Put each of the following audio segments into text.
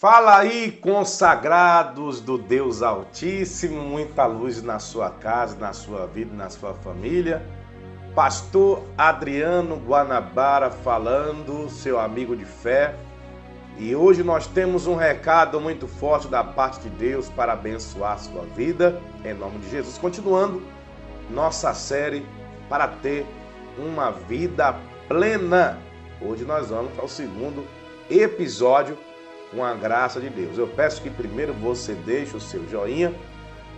Fala aí, consagrados do Deus Altíssimo, muita luz na sua casa, na sua vida, na sua família. Pastor Adriano Guanabara falando, seu amigo de fé. E hoje nós temos um recado muito forte da parte de Deus para abençoar a sua vida, em nome de Jesus. Continuando nossa série para ter uma vida plena. Hoje nós vamos ao segundo episódio com a graça de Deus. Eu peço que primeiro você deixe o seu joinha,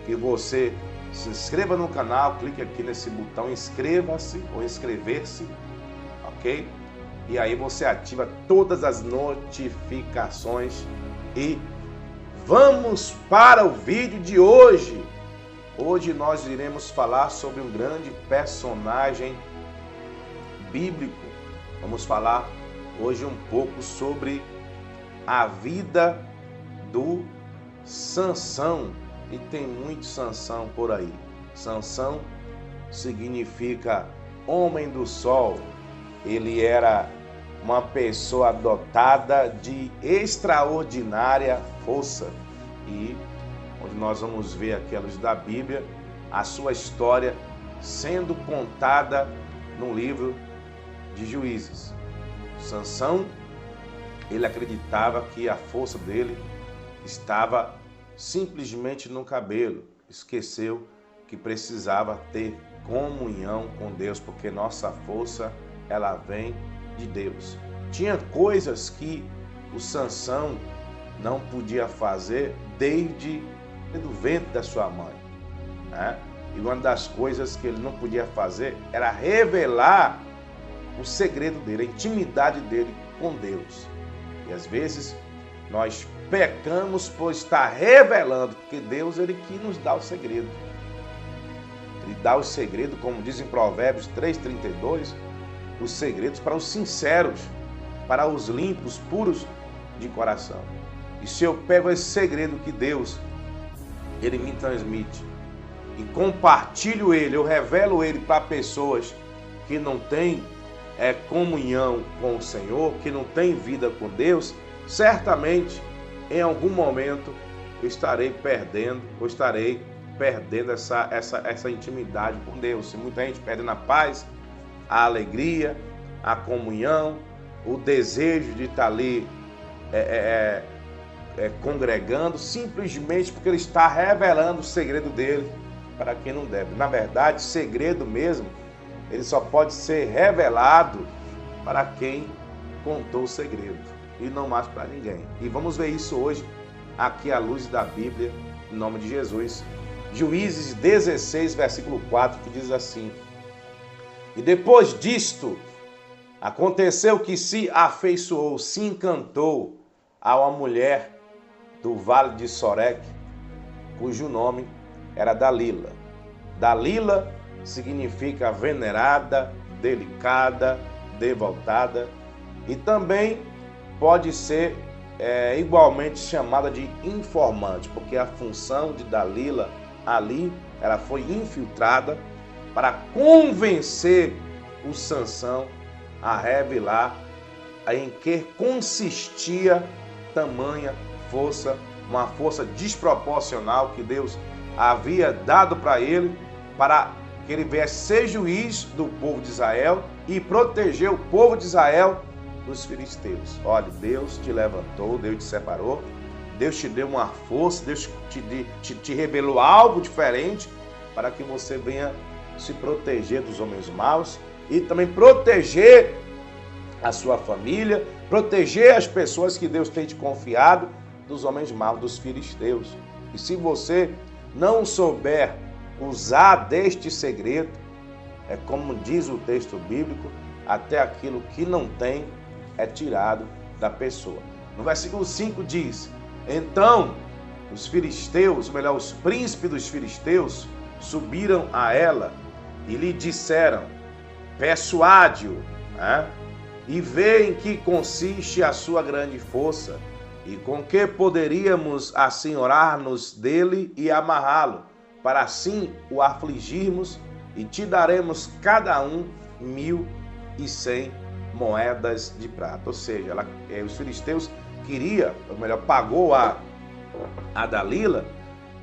que você se inscreva no canal, clique aqui nesse botão inscreva-se ou inscrever-se, ok? E aí você ativa todas as notificações e vamos para o vídeo de hoje. Hoje nós iremos falar sobre um grande personagem bíblico. Vamos falar hoje um pouco sobre a vida do Sansão. E tem muito Sansão por aí. Sansão significa homem do sol. Ele era uma pessoa dotada de extraordinária força. E onde nós vamos ver aqui à luz da Bíblia a sua história sendo contada no livro de Juízes. Sansão, ele acreditava que a força dele estava simplesmente no cabelo. Esqueceu que precisava ter comunhão com Deus, porque nossa força, ela vem de Deus. Tinha coisas que o Sansão não podia fazer desde o ventre da sua mãe, né? E uma das coisas que ele não podia fazer era revelar o segredo dele, a intimidade dele com Deus. E às vezes nós pecamos por estar revelando, porque Deus, ele que nos dá o segredo. Ele dá o segredo, como diz em Provérbios 3:32, os segredos para os sinceros, para os limpos, puros de coração. E se eu pego esse segredo que Deus, ele me transmite, e compartilho ele, eu revelo ele para pessoas que não têm comunhão com o Senhor, que não têm vida com Deus, certamente em algum momento eu estarei perdendo essa intimidade com Deus. E muita gente perdendo a paz, a alegria, a comunhão, o desejo de estar ali congregando, simplesmente porque ele está revelando o segredo dele para quem não deve. Na verdade, segredo mesmo, ele só pode ser revelado para quem contou o segredo e não mais para ninguém. E vamos ver isso hoje aqui à luz da Bíblia, em nome de Jesus. Juízes 16, versículo 4, que diz assim: E depois disto, aconteceu que se afeiçoou, se encantou a uma mulher do vale de Soreque, cujo nome era Dalila. Dalila significa venerada, delicada, devotada, e também pode ser igualmente chamada de informante, porque a função de Dalila ali, ela foi infiltrada para convencer o Sansão a revelar em que consistia tamanha força, uma força desproporcional que Deus havia dado para ele, para que ele viesse ser juiz do povo de Israel e proteger o povo de Israel dos filisteus. Olha, Deus te levantou, Deus te separou, Deus te deu uma força, Deus te revelou algo diferente para que você venha se proteger dos homens maus e também proteger a sua família, proteger as pessoas que Deus tem te confiado dos homens maus, dos filisteus. E se você não souber usar deste segredo, é como diz o texto bíblico, até aquilo que não tem é tirado da pessoa. No versículo 5 diz: Então os filisteus, melhor, os príncipes dos filisteus, subiram a ela e lhe disseram: Persuade-o, e vê em que consiste a sua grande força, e com que poderíamos assenhorar-nos dele e amarrá-lo, para assim o afligirmos, e te daremos cada um 1.100 moedas de prata. Ou seja, os filisteus queria, ou melhor, pagou a Dalila,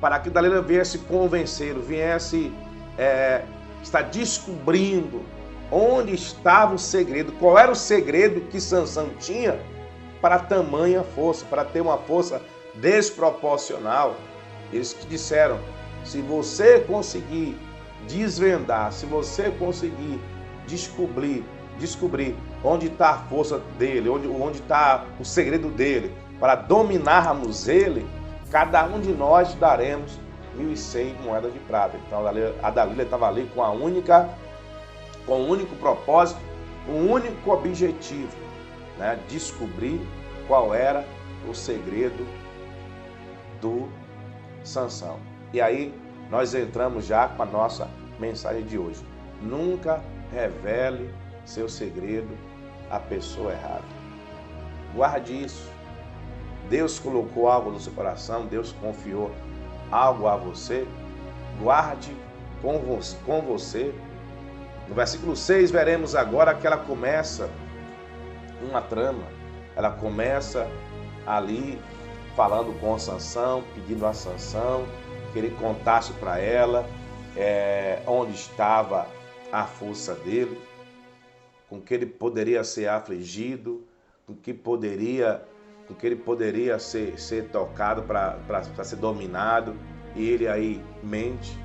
para que Dalila viesse convencê-lo, viesse estar descobrindo onde estava o segredo, qual era o segredo que Sansão tinha para tamanha força, para ter uma força desproporcional. Eles que disseram, se você conseguir desvendar, se você conseguir descobrir onde está a força dele, onde está o segredo dele, para dominarmos ele, cada um de nós daremos 1.100 moedas de prata. Então a Dalila estava ali com um único propósito, um único objetivo, né? Descobrir qual era o segredo do Sansão. E aí nós entramos já com a nossa mensagem de hoje. Nunca revele seu segredo à pessoa errada. Guarde isso. Deus colocou algo no seu coração, Deus confiou algo a você. Guarde com você. No versículo 6 veremos agora que ela começa uma trama. Ela começa ali falando com Sansão, pedindo a Sansão que ele contasse para ela onde estava a força dele, com que ele poderia ser afligido, com que ele poderia ser tocado para ser dominado. E ele aí mente,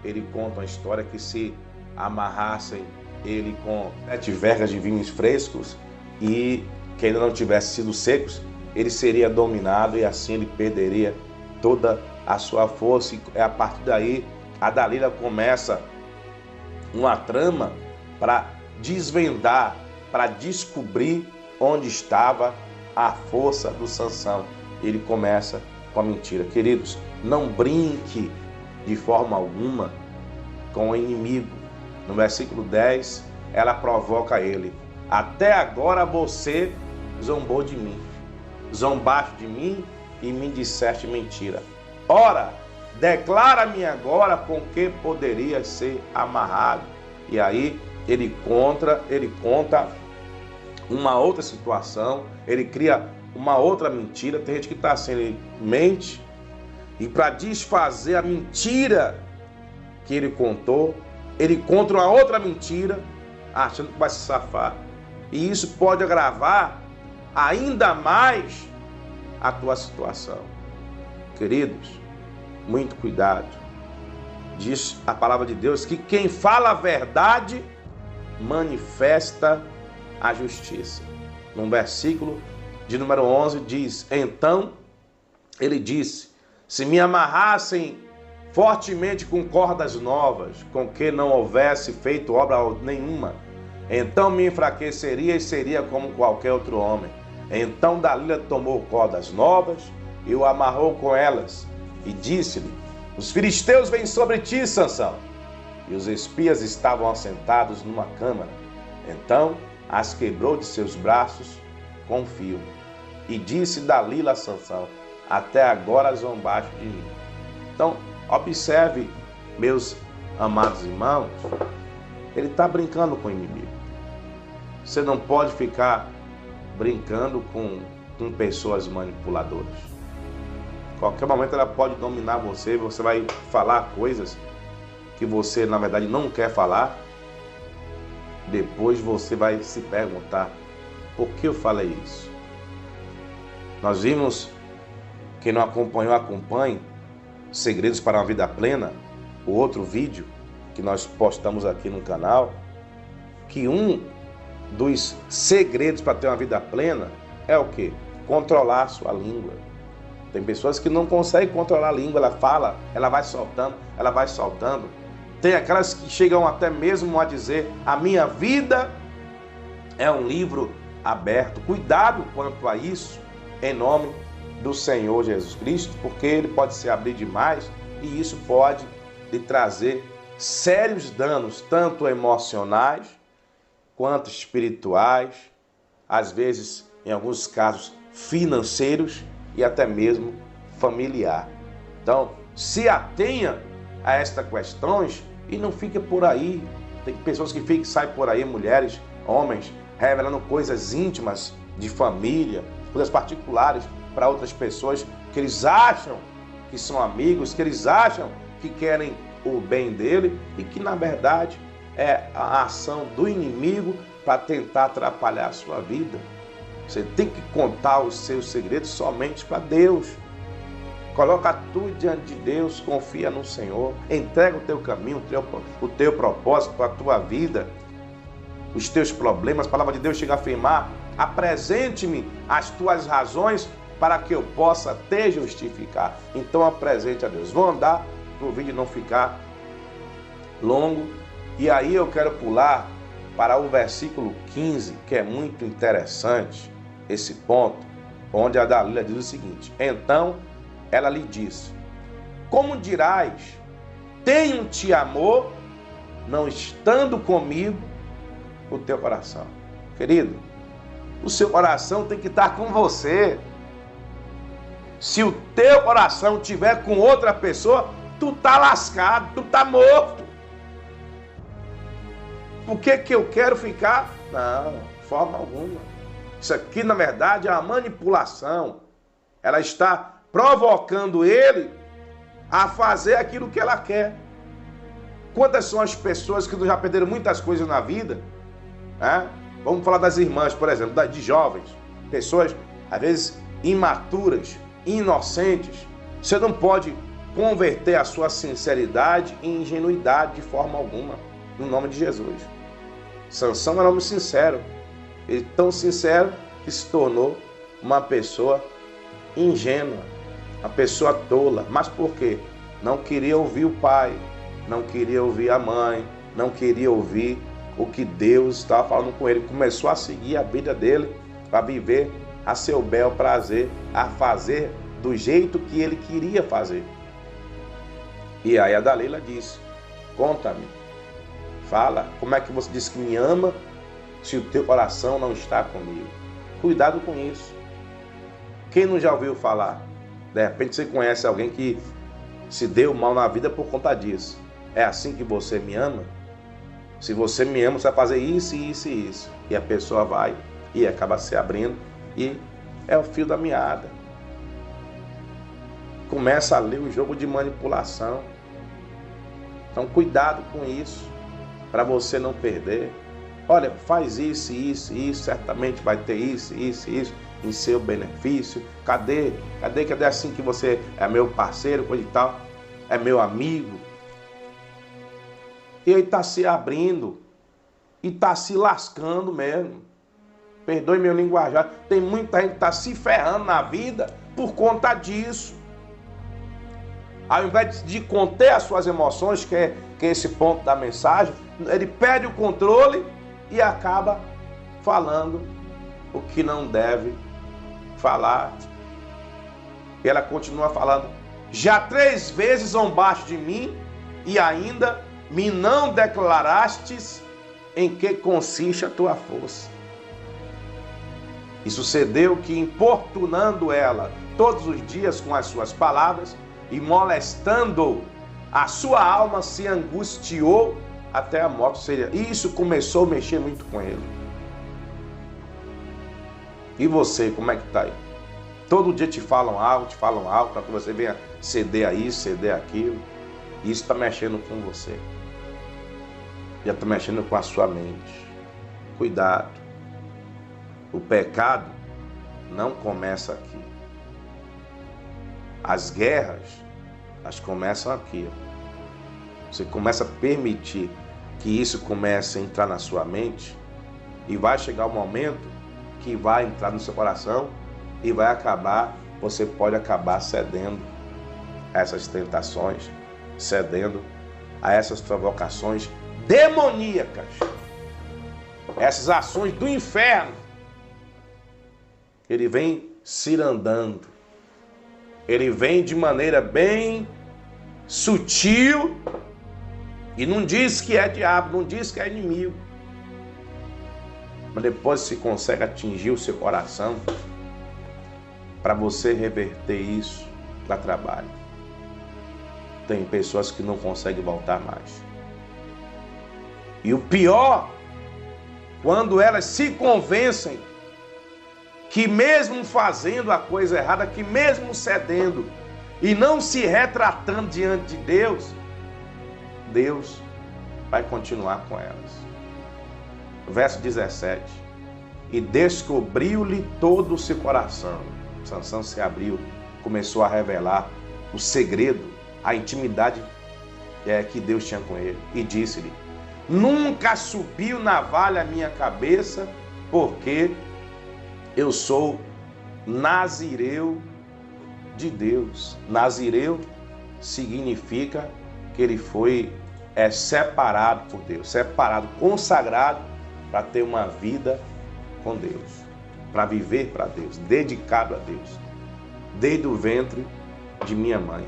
ele conta uma história que se amarrassem ele com 7 vergas de vinhos frescos e que ainda não tivessem sido secos, ele seria dominado e assim ele perderia toda a sua força. E a partir daí a Dalila começa uma trama para desvendar, para descobrir onde estava a força do Sansão. Ele começa com a mentira. Queridos, não brinque de forma alguma com o inimigo. No versículo 10, ela provoca ele. Até agora você zombou de mim, zombaste de mim e me disseste mentira. Ora, declara-me agora com que poderia ser amarrado. E aí ele conta uma outra situação, ele cria uma outra mentira. Tem gente que está assim, ele mente, e para desfazer a mentira que ele contou, ele conta uma outra mentira, achando que vai se safar. E isso pode agravar ainda mais a tua situação. Queridos, muito cuidado. Diz a palavra de Deus que quem fala a verdade manifesta a justiça. No versículo de número 11 diz: então ele disse, se me amarrassem fortemente com cordas novas, com que não houvesse feito obra nenhuma, então me enfraqueceria e seria como qualquer outro homem. Então Dalila tomou cordas novas e o amarrou com elas e disse-lhe, os filisteus vêm sobre ti, Sansão. E os espias estavam assentados numa câmara. Então as quebrou de seus braços com fio. E disse Dalila a Sansão, até agora zombaste de mim. Então, observe, meus amados irmãos, ele está brincando com o inimigo. Você não pode ficar brincando com pessoas manipuladoras. Qualquer momento ela pode dominar você, você vai falar coisas que você, na verdade, não quer falar. Depois você vai se perguntar, por que eu falei isso? Nós vimos, quem não acompanhou, acompanhe, Segredos para uma Vida Plena, o outro vídeo que nós postamos aqui no canal, que um dos segredos para ter uma vida plena é o quê? Controlar a sua língua. Tem pessoas que não conseguem controlar a língua, ela fala, ela vai soltando. Tem aquelas que chegam até mesmo a dizer, a minha vida é um livro aberto. Cuidado quanto a isso, em nome do Senhor Jesus Cristo, porque ele pode se abrir demais e isso pode lhe trazer sérios danos, tanto emocionais quanto espirituais, às vezes, em alguns casos, financeiros e até mesmo familiar. Então, se atenha a estas questões e não fique por aí. Tem pessoas que saem por aí, mulheres, homens, revelando coisas íntimas de família, coisas particulares para outras pessoas que eles acham que são amigos, que eles acham que querem o bem dele e que na verdade é a ação do inimigo para tentar atrapalhar a sua vida. Você tem que contar os seus segredos somente para Deus. Coloca tudo diante de Deus, confia no Senhor, entrega o teu caminho, o teu propósito, a tua vida, os teus problemas. A palavra de Deus chega a afirmar: apresente-me as tuas razões para que eu possa te justificar. Então apresente a Deus. Vou andar para o vídeo não ficar longo. E aí eu quero pular para o versículo 15, que é muito interessante, esse ponto, onde a Dalila diz o seguinte: então ela lhe disse: como dirás, tenho-te amor, não estando comigo o teu coração? Querido, o seu coração tem que estar com você. Se o teu coração estiver com outra pessoa, tu tá lascado, tu tá morto. Por que eu quero ficar? Não, de forma alguma. Isso aqui, na verdade, é uma manipulação. Ela está provocando ele a fazer aquilo que ela quer. Quantas são as pessoas que já perderam muitas coisas na vida? Vamos falar das irmãs, por exemplo, de jovens. Pessoas, às vezes, imaturas, inocentes. Você não pode converter a sua sinceridade em ingenuidade de forma alguma, no nome de Jesus. Sansão era um homem sincero. Ele tão sincero que se tornou uma pessoa ingênua, uma pessoa tola. Mas por quê? Não queria ouvir o pai, não queria ouvir a mãe, não queria ouvir o que Deus estava falando com ele. Começou a seguir a vida dele, para viver a seu bel prazer, a fazer do jeito que ele queria fazer. E aí a Dalila disse: conta-me, fala, como é que você diz que me ama se o teu coração não está comigo? Cuidado com isso. Quem não já ouviu falar? De repente você conhece alguém que se deu mal na vida por conta disso. É assim que você me ama? Se você me ama, você vai fazer isso, isso e isso. E a pessoa vai e acaba se abrindo e é o fio da meada. Começa a ler o jogo de manipulação. Então cuidado com isso, para você não perder. Olha, faz isso, isso, isso, certamente vai ter isso, isso, isso, em seu benefício. Cadê assim que você é meu parceiro, coisa e tal, é meu amigo? E ele está se abrindo e está se lascando mesmo. Perdoe meu linguajar. Tem muita gente que está se ferrando na vida por conta disso. Ao invés de conter as suas emoções, que é esse ponto da mensagem, ele perde o controle e acaba falando o que não deve falar. E ela continua falando: já 3 vezes zombaste de mim e ainda me não declarastes em que consiste a tua força. E sucedeu que, importunando ela todos os dias com as suas palavras e molestando a sua alma, se angustiou até a morte. Ou seja, isso começou a mexer muito com ele. E você, como é que está aí? Todo dia te falam algo para que você venha ceder a isso, ceder aquilo. E isso está mexendo com você. Já está mexendo com a sua mente. Cuidado. O pecado não começa aqui. As guerras, elas começam aqui. Você começa a permitir que isso comece a entrar na sua mente e vai chegar o momento que vai entrar no seu coração e vai acabar, você pode acabar cedendo a essas tentações, cedendo a essas provocações demoníacas, essas ações do inferno. Ele vem cirandando, ele vem de maneira bem sutil e não diz que é diabo, não diz que é inimigo, mas depois se consegue atingir o seu coração para você reverter isso para trabalho. Tem pessoas que não conseguem voltar mais. E o pior, quando elas se convencem que mesmo fazendo a coisa errada, que mesmo cedendo e não se retratando diante de Deus, Deus vai continuar com elas. Verso 17. E descobriu-lhe todo o seu coração. Sansão se abriu, começou a revelar o segredo, a intimidade que Deus tinha com ele. E disse-lhe: nunca subiu navalha a minha cabeça, porque eu sou nazireu de Deus. Nazireu significa que ele foi separado por Deus, separado, consagrado para ter uma vida com Deus, para viver para Deus, dedicado a Deus, desde o ventre de minha mãe.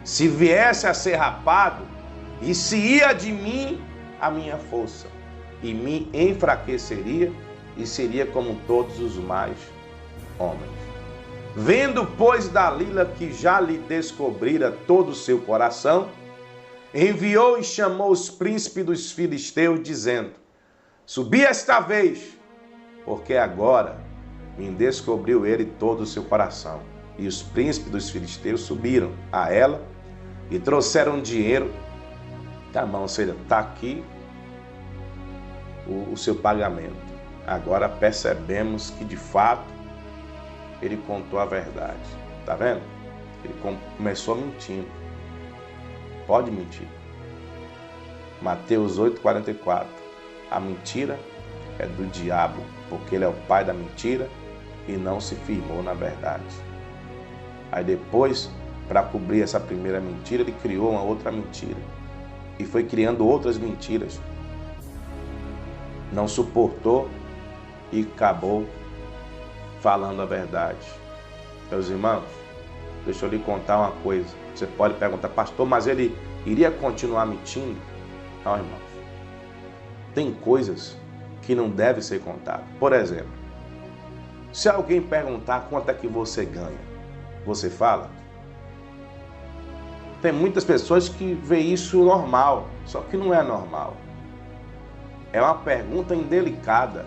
Se viesse a ser rapado, e se ia de mim a minha força, e me enfraqueceria, e seria como todos os mais homens. Vendo, pois, Dalila que já lhe descobrira todo o seu coração, enviou e chamou os príncipes dos filisteus, dizendo: subi esta vez, porque agora me descobriu ele todo o seu coração. E os príncipes dos filisteus subiram a ela e trouxeram dinheiro da mão, ou seja, está aqui o seu pagamento. Agora percebemos que de fato ele contou a verdade. Está vendo? Ele começou mentindo. Pode mentir. Mateus 8,44. A mentira é do diabo, porque ele é o pai da mentira e não se firmou na verdade. Aí depois, para cobrir essa primeira mentira, ele criou uma outra mentira. E foi criando outras mentiras. Não suportou e acabou falando a verdade. Meus irmãos, deixa eu lhe contar uma coisa. Você pode perguntar: pastor, mas ele iria continuar mentindo? Não, irmãos. Tem coisas que não devem ser contadas. Por exemplo, se alguém perguntar quanto é que você ganha, você fala? Tem muitas pessoas que veem isso normal, só que não é normal. É uma pergunta indelicada.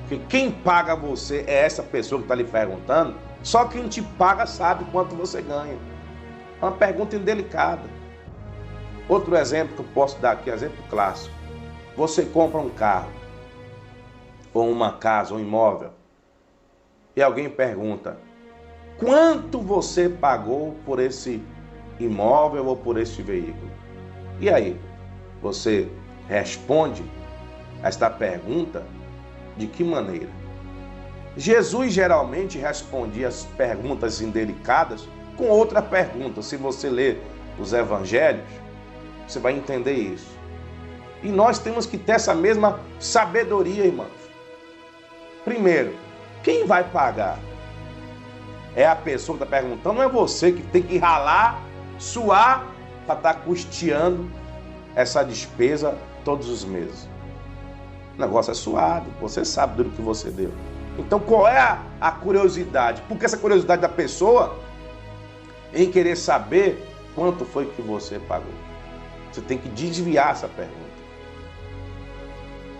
Porque quem paga você é essa pessoa que está lhe perguntando, só quem te paga sabe quanto você ganha. É uma pergunta indelicada. Outro exemplo que eu posso dar aqui, exemplo clássico. Você compra um carro, ou uma casa, um imóvel, e alguém pergunta: quanto você pagou por esse imóvel ou por este veículo? E aí, você responde esta pergunta de que maneira? Jesus geralmente respondia as perguntas indelicadas com outra pergunta. Se você ler os evangelhos, você vai entender isso. E nós temos que ter essa mesma sabedoria, irmãos. Primeiro, quem vai pagar? É a pessoa que está perguntando, não é você que tem que ralar, suar para estar custeando essa despesa todos os meses. O negócio é suado, você sabe do que você deu. Então qual é a curiosidade? Porque essa curiosidade da pessoa em querer saber quanto foi que você pagou. Você tem que desviar essa pergunta.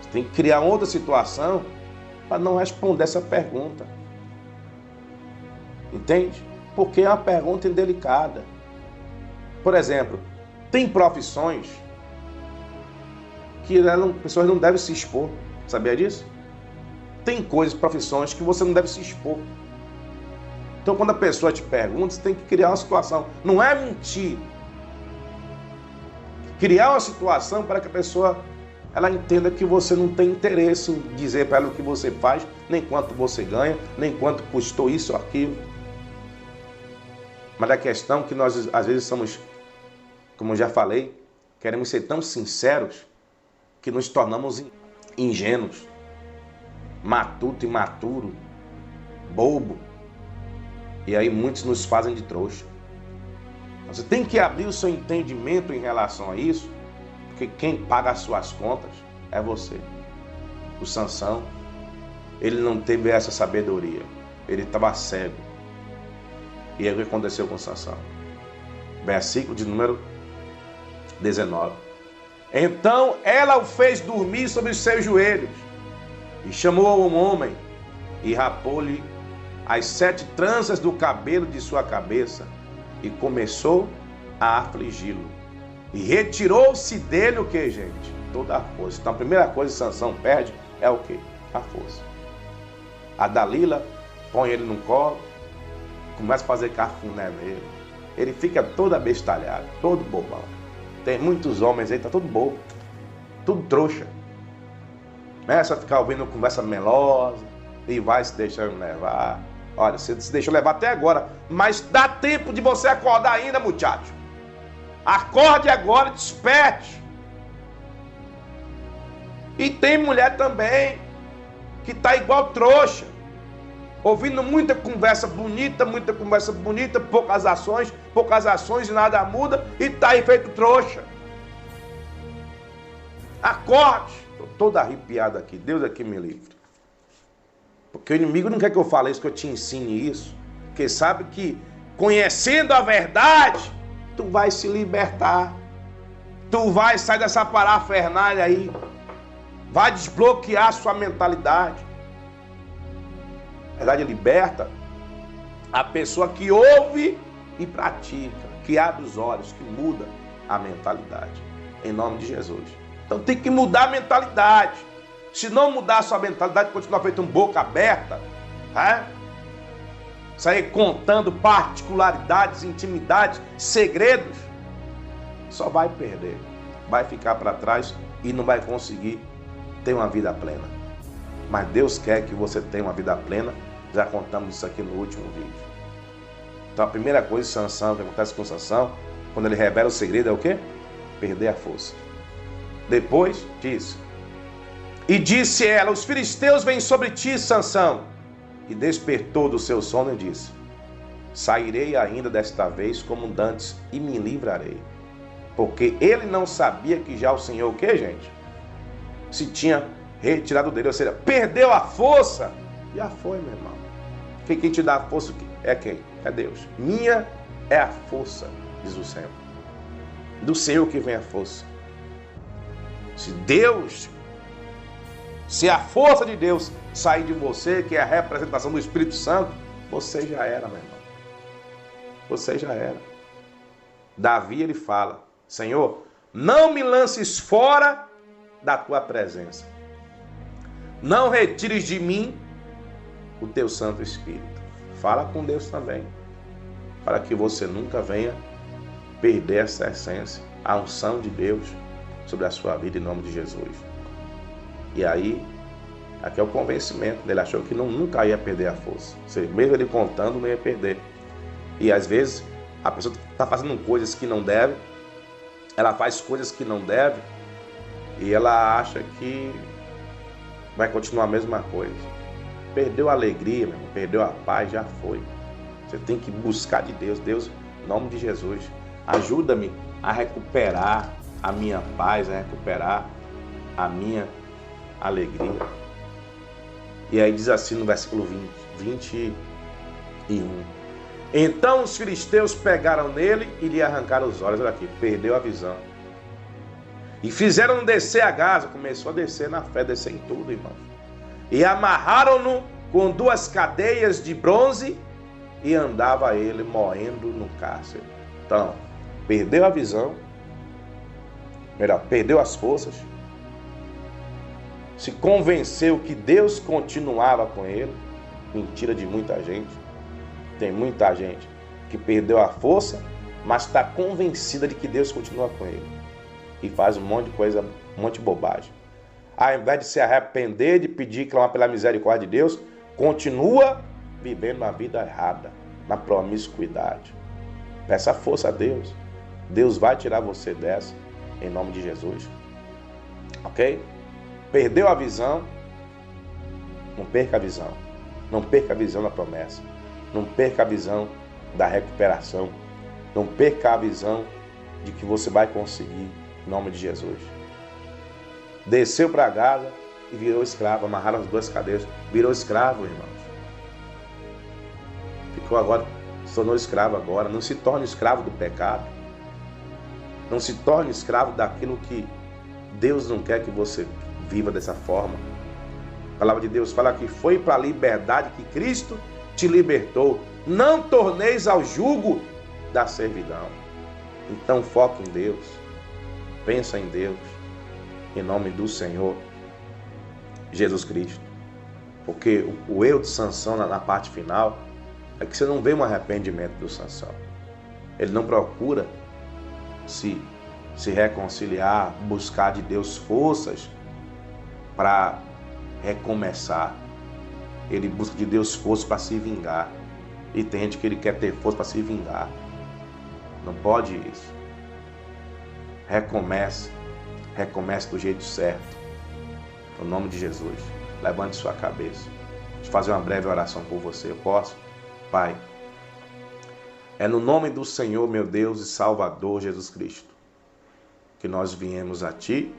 Você tem que criar outra situação para não responder essa pergunta. Entende? Porque é uma pergunta indelicada. Por exemplo, tem profissões que pessoas não devem se expor. Sabia disso? Tem coisas, profissões que você não deve se expor. Então, quando a pessoa te pergunta, você tem que criar uma situação. Não é mentir. Criar uma situação para que a pessoa ela entenda que você não tem interesse em dizer para ela o que você faz, nem quanto você ganha, nem quanto custou isso ou aquilo. Mas a questão é que nós, às vezes, somos, como eu já falei, queremos ser tão sinceros que nos tornamos ingênuos, matuto, imaturo, bobo. E aí muitos nos fazem de trouxa. Você tem que abrir o seu entendimento em relação a isso, porque quem paga as suas contas é você. O Sansão, ele não teve essa sabedoria. Ele estava cego. E aí o que aconteceu com Sansão? Versículo de número 19. Então ela o fez dormir sobre os seus joelhos e chamou um homem e rapou-lhe as 7 tranças do cabelo de sua cabeça e começou a afligi-lo. E retirou-se dele o que, gente? Toda a força. Então a primeira coisa que Sansão perde é o que? A força. A Dalila põe ele no colo, começa a fazer cafuné nele. Ele fica todo abestalhado, todo bobão. Tem muitos homens aí, tá todo bobo, tudo trouxa. Começa a ficar ouvindo conversa melosa e vai se deixando levar. Olha, você se deixou levar até agora, mas dá tempo de você acordar ainda, muchacho. Acorde agora, desperte. E tem mulher também que tá igual trouxa, ouvindo muita conversa bonita, poucas ações e nada muda, e tá aí feito trouxa. Acorde. Estou todo arrepiado aqui, Deus aqui me livre. Porque o inimigo não quer que eu fale isso, que eu te ensine isso. Porque sabe que conhecendo a verdade, tu vai se libertar. Tu vai sair dessa parafernália aí. Vai desbloquear a sua mentalidade. A verdade liberta a pessoa que ouve e pratica, que abre os olhos, que muda a mentalidade. Em nome de Jesus. Então tem que mudar a mentalidade. Se não mudar a sua mentalidade, continuar feito um boca aberta, sair contando particularidades, intimidades, segredos, só vai perder. Vai ficar para trás e não vai conseguir ter uma vida plena. Mas Deus quer que você tenha uma vida plena. Já contamos isso aqui no último vídeo. Então a primeira coisa de Sansão, que acontece com Sansão, quando ele revela o segredo, é o quê? Perder a força. Depois diz: e disse ela, os filisteus vêm sobre ti, Sansão. E despertou do seu sono e disse: sairei ainda desta vez como dantes e me livrarei. Porque ele não sabia que já o Senhor, o que, gente? Se tinha retirado dele, ou seja, perdeu a força. Já foi, meu irmão. Quem te dá a força é quem? É Deus. Minha é a força, diz o Senhor. Do Senhor que vem a força. Se a força de Deus sair de você, que é a representação do Espírito Santo, você já era, meu irmão. Você já era. Davi, ele fala: Senhor, não me lances fora da tua presença. Não retires de mim o teu Santo Espírito. Fala com Deus também, para que você nunca venha perder essa essência, a unção de Deus sobre a sua vida, em nome de Jesus. E aí, aqui é o convencimento. Ele achou que nunca ia perder a força. Mesmo ele contando, não ia perder. E às vezes, a pessoa está fazendo coisas que não deve, ela faz coisas que não deve, e ela acha que vai continuar a mesma coisa. Perdeu a alegria, meu irmão, perdeu a paz, já foi. Você tem que buscar de Deus. Deus, em nome de Jesus, ajuda-me a recuperar a minha paz, a recuperar a minha alegria. E aí diz assim no versículo 21. Então os filisteus pegaram nele e lhe arrancaram os olhos. Olha aqui, perdeu a visão. E fizeram-no descer a Gaza. Começou a descer na fé, descer em tudo, irmão. E amarraram-no com 2 cadeias de bronze e andava ele moendo no cárcere. Então, perdeu a visão, perdeu as forças, se convenceu que Deus continuava com ele. Mentira de muita gente. Tem muita gente que perdeu a força, mas está convencida de que Deus continua com ele. E faz um monte de coisa, um monte de bobagem. Ao invés de se arrepender, de pedir, clamar pela misericórdia de Deus, continua vivendo uma vida errada, na promiscuidade. Peça força a Deus. Deus vai tirar você dessa, em nome de Jesus. Ok? Perdeu a visão? Não perca a visão. Não perca a visão da promessa. Não perca a visão da recuperação. Não perca a visão de que você vai conseguir, em nome de Jesus. Desceu para Gaza e virou escravo. Amarraram as 2 cadeias. Virou escravo, irmãos. Ficou agora, se tornou escravo agora. Não se torne escravo do pecado. Não se torne escravo daquilo que Deus não quer que você viva dessa forma. palavra de Deus fala que foi para a liberdade que Cristo te libertou. Não torneis ao jugo da servidão. Então foca em Deus. Pensa em Deus. Em nome do Senhor Jesus Cristo. Porque o erro de Sansão na parte final é que você não vê um arrependimento do Sansão. Ele não procura se reconciliar, buscar de Deus forças para recomeçar. Ele busca de Deus forças para se vingar. E tem gente que ele quer ter força para se vingar. Não pode isso. Recomece do jeito certo. No nome de Jesus. Levante sua cabeça. Deixa eu fazer uma breve oração por você. Eu posso? Pai, é no nome do Senhor, meu Deus e Salvador Jesus Cristo, que nós viemos a Ti.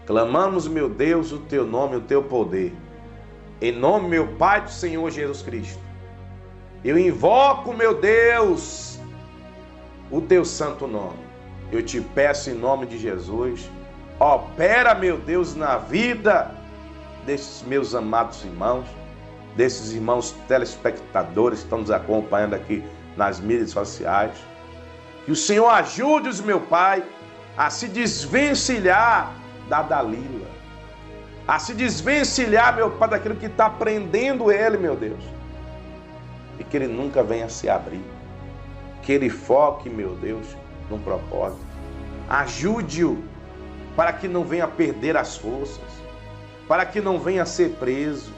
Clamamos, meu Deus, o Teu nome, o Teu poder. Em nome, meu Pai, do Senhor Jesus Cristo. Eu invoco, meu Deus, o Teu santo nome. Eu te peço em nome de Jesus. Opera, meu Deus, na vida desses meus amados irmãos, desses irmãos telespectadores que estão nos acompanhando aqui nas mídias sociais. Que o Senhor ajude-os, meu Pai, a se desvencilhar da Dalila, a se desvencilhar, meu Pai, daquilo que está prendendo ele, meu Deus. E que ele nunca venha se abrir. Que ele foque, meu Deus, num propósito. Ajude-o para que não venha perder as forças, para que não venha ser preso,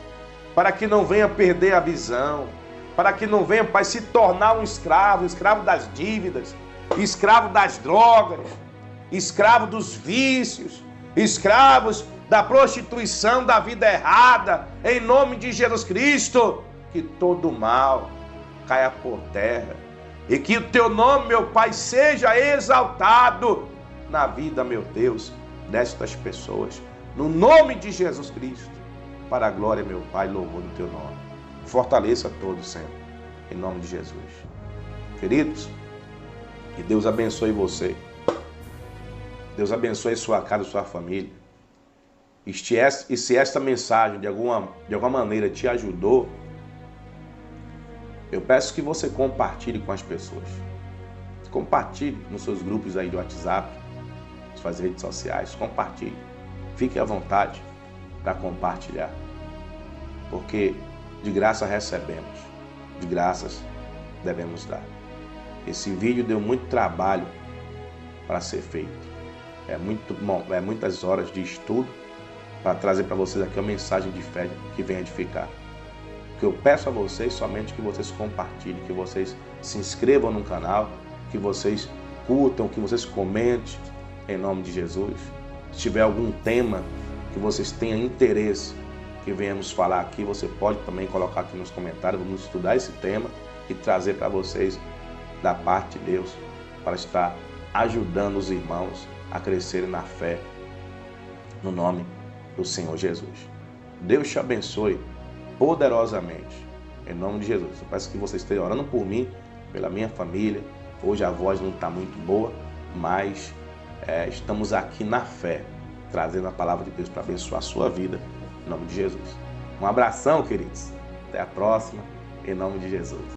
para que não venha perder a visão, para que não venha, Pai, se tornar um escravo das dívidas, escravo das drogas, escravo dos vícios, escravos da prostituição, da vida errada, em nome de Jesus Cristo. Que todo mal caia por terra e que o Teu nome, meu Pai, seja exaltado na vida, meu Deus, destas pessoas, no nome de Jesus Cristo, para a glória, meu Pai, louvor do Teu nome. Fortaleça todos sempre, em nome de Jesus. Queridos, que Deus abençoe você. Deus abençoe sua casa, sua família. E se esta mensagem de alguma maneira te ajudou, eu peço que você compartilhe com as pessoas. Compartilhe nos seus grupos aí de WhatsApp, nas suas redes sociais. Compartilhe. Fique à vontade para compartilhar. Porque de graça recebemos, de graças devemos dar. Esse vídeo deu muito trabalho para ser feito. É muitas horas de estudo para trazer para vocês aqui uma mensagem de fé que venha edificar. O que eu peço a vocês somente que vocês compartilhem, que vocês se inscrevam no canal, que vocês curtam, que vocês comentem em nome de Jesus. Se tiver algum tema que vocês tenham interesse que venhamos falar aqui, você pode também colocar aqui nos comentários. Vamos estudar esse tema e trazer para vocês da parte de Deus, para estar ajudando os irmãos a crescerem na fé, no nome do Senhor Jesus. Deus te abençoe poderosamente, em nome de Jesus. Eu peço que vocês estejam orando por mim, pela minha família. Hoje a voz não está muito boa, mas estamos aqui na fé, trazendo a palavra de Deus para abençoar a sua vida, em nome de Jesus. Um abração, queridos. Até a próxima, em nome de Jesus.